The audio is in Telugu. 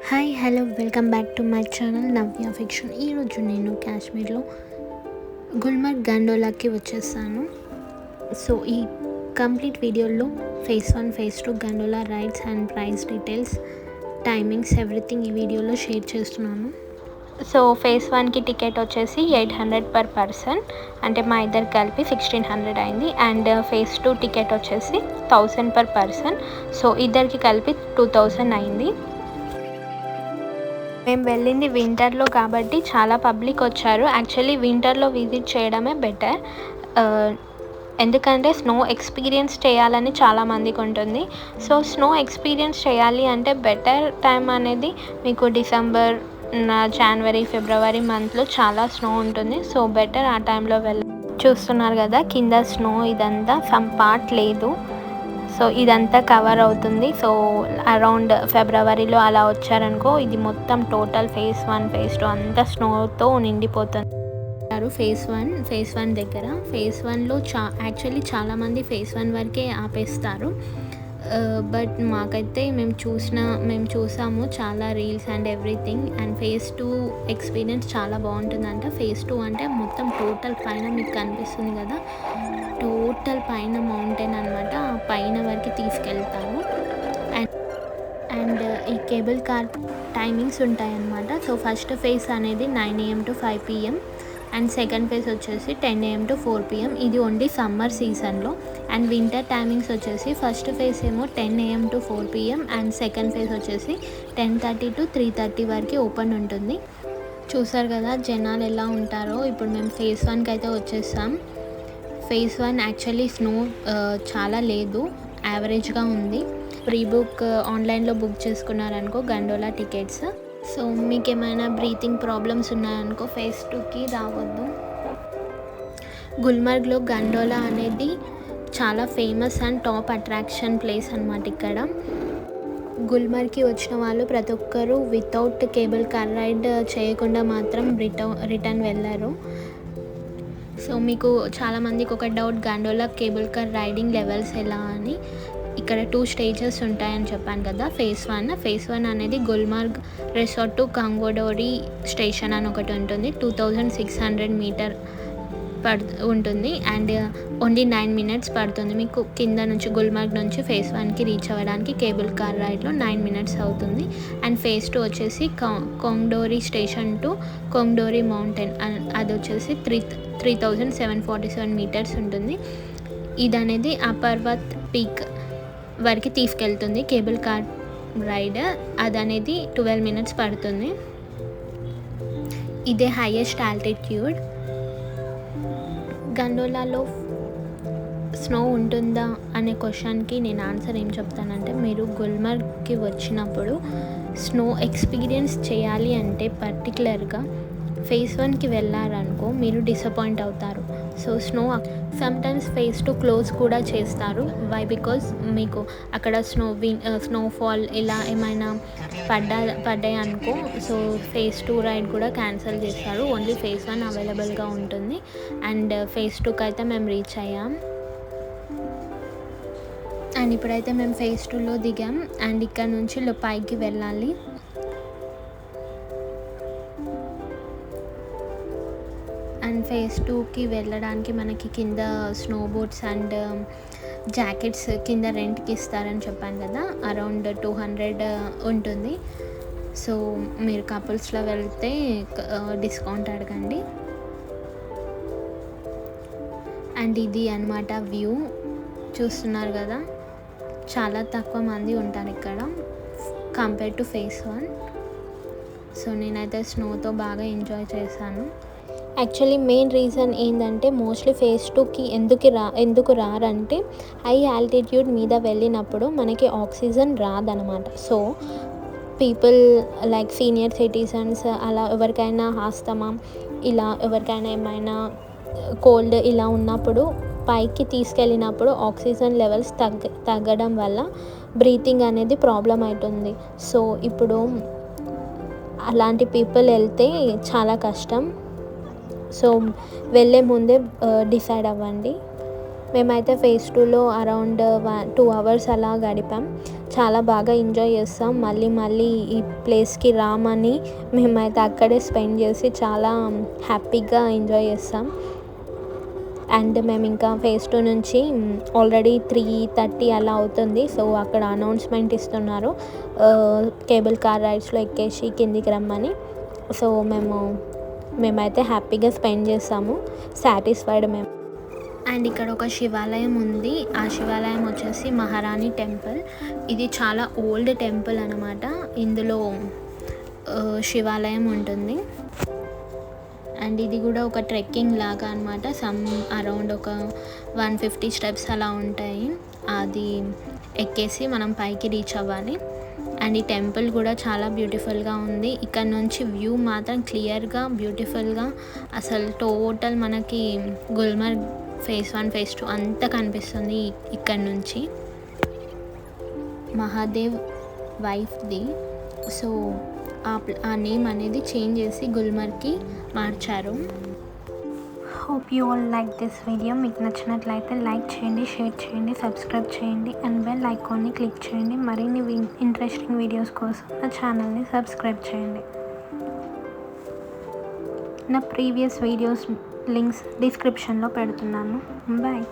Hi hello welcome back to my channel Navya fiction. ఈరోజు నేను కాశ్మీర్లో గుల్మర్గ్ గండోలాకి వచ్చేసాను. సో ఈ కంప్లీట్ వీడియోలో phase 1 phase 2 gondola rides and price details, timings, everything ఈ వీడియోలో షేర్ చేస్తున్నాను. సో ఫేజ్ 1కి టికెట్ వచ్చేసి 800 పర్ పర్సన్, అంటే మా ఇద్దరు కలిపి 1600 అయింది. అండ్ ఫేజ్ 2 టికెట్ వచ్చేసి 1000 పర్ పర్సన్, సో ఇద్దరికి కలిపి 2000 అయింది. మేము వెళ్ళింది వింటర్లో కాబట్టి చాలా పబ్లిక్ వచ్చారు. యాక్చువల్లీ వింటర్లో విజిట్ చేయడమే బెటర్, ఎందుకంటే స్నో ఎక్స్పీరియన్స్ చేయాలని చాలామందికి ఉంటుంది. సో స్నో ఎక్స్పీరియన్స్ చేయాలి అంటే బెటర్ టైం అనేది మీకు డిసెంబర్, జనవరి, ఫిబ్రవరి మంత్లో చాలా స్నో ఉంటుంది. సో బెటర్ ఆ టైంలో చూస్తున్నారు కదా కింద స్నో, ఇదంతా సమ్ పార్ట్ లేదు. సో ఇదంతా కవర్ అవుతుంది. సో అరౌండ్ ఫిబ్రవరిలో అలా వచ్చారనుకో, ఇది మొత్తం టోటల్ ఫేజ్ 1 ఫేజ్ 2 అంతా స్నోతో నిండిపోతుంది. ఫేజ్ 1 దగ్గర ఫేజ్ 1లో యాక్చువల్లీ చాలామంది ఫేజ్ 1 వరకే ఆపేస్తారు. బట్ మాకైతే మేము చూసాము చాలా reels and everything. And phase 2 experience చాలా బాగుంటుందంట. ఫేజ్ 2 అంటే మొత్తం టోటల్ పైన మీకు కనిపిస్తుంది కదా, టోటల్ పైన మౌంటైన్ అనమాట, ఆ పైన వరకు తీసుకెళ్తాము. అండ్ ఈ కేబుల్ కార్ టైమింగ్స్ ఉంటాయన్నమాట. సో ఫస్ట్ ఫేజ్ అనేది 9 AM to 5 PM and second phase వచ్చేసి 10 AM to 4 PM. ఇది ఓన్లీ సమ్మర్ సీజన్లో. అండ్ వింటర్ టైమింగ్స్ వచ్చేసి ఫస్ట్ ఫేజ్ ఏమో 10 AM to 4 PM and second phase వచ్చేసి 10:30 to 3:30 వరకు ఓపెన్ ఉంటుంది. చూసారు కదా జనాలు ఎలా ఉంటారో. ఇప్పుడు మేము ఫేజ్ 1కి అయితే వచ్చేసాం. ఫేజ్ 1 యాక్చువల్లీ స్నో చాలా లేదు, యావరేజ్గా ఉంది. ప్రీ బుక్ ఆన్లైన్లో బుక్ చేసుకున్నారనుకో గండోలా టికెట్స్. సో మీకు ఏమైనా బ్రీతింగ్ ప్రాబ్లమ్స్ ఉన్నాయనుకో ఫేజ్ 2కి రావద్దు. గుల్మర్గ్లో గండోలా అనేది చాలా famous and top attraction place అనమాట. ఇక్కడ గుల్మర్గ్కి వచ్చిన వాళ్ళు ప్రతి ఒక్కరూ వితౌట్ కేబుల్ కార్ రైడ్ చేయకుండా మాత్రం రిటర్న్ వెళ్ళారు. సో మీకు చాలామందికి ఒక doubt, gondola cable car riding levels ఎలా అని. ఇక్కడ 2 స్టేజెస్ ఉంటాయని చెప్పాను కదా. ఫేజ్ 1 అనేది గుల్మర్గ్ రిసార్ట్ టు కంగోడోరీ స్టేషన్ అని ఒకటి ఉంటుంది. 2600 మీటర్ ఉంటుంది. అండ్ ఓన్లీ 9 minutes పడుతుంది మీకు కింద నుంచి గుల్మర్గ్ నుంచి ఫేజ్ 1కి రీచ్ అవ్వడానికి. కేబుల్ కార్ రైడ్లో 9 minutes అవుతుంది. అండ్ ఫేజ్ 2 వచ్చేసి కొంగ్డోరీ స్టేషన్ టు కొంగ్డోరీ మౌంటైన్, అది వచ్చేసి 3747 meters ఉంటుంది. ఇది అనేది ఆ పర్వత్ పీక్ వరకు తీసుకెళ్తుంది కేబుల్ కార్ రైడ్. అది అనేది 12 minutes పడుతుంది. ఇదే హైయెస్ట్ ఆల్టిట్యూడ్. గండోలాలో స్నో ఉంటుందా అనే క్వశ్చన్కి నేను ఆన్సర్ ఏం చెప్తానంటే, మీరు గుల్మర్గ్కి వచ్చినప్పుడు స్నో ఎక్స్పీరియన్స్ చేయాలి అంటే పర్టికులర్గా ఫేజ్ 1కి వెళ్ళారనుకో మీరు డిసప్పాయింట్ అవుతారు. సో సమ్టైమ్స్ ఫేజ్ 2 క్లోజ్ కూడా చేస్తారు. వై? బికాజ్ మీకు అక్కడ స్నోఫాల్ ఇలా ఏమైనా పడ్డాయి అనుకో, సో ఫేజ్ 2 రైడ్ కూడా క్యాన్సిల్ చేస్తారు. ఓన్లీ ఫేజ్ 1 అవైలబుల్గా ఉంటుంది. అండ్ ఫేజ్ 2కి అయితే మేము రీచ్ అయ్యాం. అండ్ ఇప్పుడైతే మేము ఫేజ్ 2లో దిగాం. అండ్ ఇక్కడ నుంచి పైకి వెళ్ళాలి. అండ్ ఫేజ్ 2కి వెళ్ళడానికి మనకి కింద స్నో బోట్స్ అండ్ జాకెట్స్ కింద రెంట్కి ఇస్తారని చెప్పాను కదా, అరౌండ్ 200 ఉంటుంది. సో మీరు కపుల్స్లో వెళ్తే డిస్కౌంట్ అడగండి. అండ్ ఇది అన్నమాట వ్యూ, చూస్తున్నారు కదా, చాలా తక్కువ మంది ఉంటారు ఇక్కడ కంపేర్ టు ఫేజ్ 1. సో నేనైతే స్నోతో బాగా ఎంజాయ్ చేశాను. యాక్చువల్లీ మెయిన్ రీజన్ ఏంటంటే మోస్ట్లీ ఫేజ్ 2కి ఎందుకు రారంటే హై ఆల్టిట్యూడ్ మీద వెళ్ళినప్పుడు మనకి ఆక్సిజన్ రాదనమాట. So people like senior citizens, అలా ఎవరికైనా ఆస్తమా, ఇలా ఎవరికైనా ఏమైనా కోల్డ్ ఇలా ఉన్నప్పుడు పైకి తీసుకెళ్ళినప్పుడు ఆక్సిజన్ లెవెల్స్ తగ్గడం వల్ల బ్రీతింగ్ అనేది ప్రాబ్లం అవుతుంది. సో ఇప్పుడు అలాంటి పీపుల్ వెళ్తే చాలా కష్టం. సో వెళ్ళే ముందే డిసైడ్ అవ్వండి. మేమైతే ఫేజ్ 2లో అరౌండ్ 2 hours అలా గడిపాం. చాలా బాగా ఎంజాయ్ చేస్తాం. మళ్ళీ మళ్ళీ ఈ ప్లేస్కి రామని మేమైతే అక్కడే స్పెండ్ చేసి చాలా హ్యాపీగా ఎంజాయ్ చేస్తాం. అండ్ మేము ఇంకా ఫేజ్ 2 నుంచి ఆల్రెడీ 3:30 అలా అవుతుంది. సో అక్కడ అనౌన్స్మెంట్ ఇస్తున్నారు, కేబుల్ కార్ రైడ్స్లో ఎక్కేసి కిందికి రమ్మని. సో మేమైతే హ్యాపీగా స్పెండ్ చేస్తాము, సాటిస్ఫైడ్ మేము. అండ్ ఇక్కడ ఒక శివాలయం ఉంది. ఆ శివాలయం వచ్చేసి మహారాణి టెంపుల్. ఇది చాలా ఓల్డ్ టెంపుల్ అనమాట. ఇందులో శివాలయం ఉంటుంది. అండ్ ఇది కూడా ఒక ట్రెక్కింగ్ లాగా అనమాట. అరౌండ్ ఒక 150 స్టెప్స్ అలా ఉంటాయి. అది ఎక్కేసి మనం పైకి రీచ్ అవ్వాలి. అండ్ ఈ టెంపుల్ కూడా చాలా బ్యూటిఫుల్గా ఉంది. ఇక్కడ నుంచి వ్యూ మాత్రం క్లియర్గా బ్యూటిఫుల్గా అసలు టోటల్ మనకి గుల్మర్గ్ ఫేజ్ 1 ఫేజ్ 2 అంతా కనిపిస్తుంది ఇక్కడ నుంచి. మహాదేవ్ వైఫ్ది. సో ఆ నేమ్ అనేది చేంజ్ చేసి గుల్మర్గ్కి మార్చారు. Hope you all like this video. మీకు నచ్చినట్లయితే లైక్ చేయండి, షేర్ చేయండి, సబ్స్క్రైబ్ చేయండి అండ్ బెల్ ఐకాన్ని క్లిక్ చేయండి. మరిన్ని ఇంట్రెస్టింగ్ వీడియోస్ కోసం నా ఛానల్ని సబ్స్క్రైబ్ చేయండి. నా ప్రీవియస్ వీడియోస్ లింక్స్ డిస్క్రిప్షన్లో పెడుతున్నాను. బాయ్.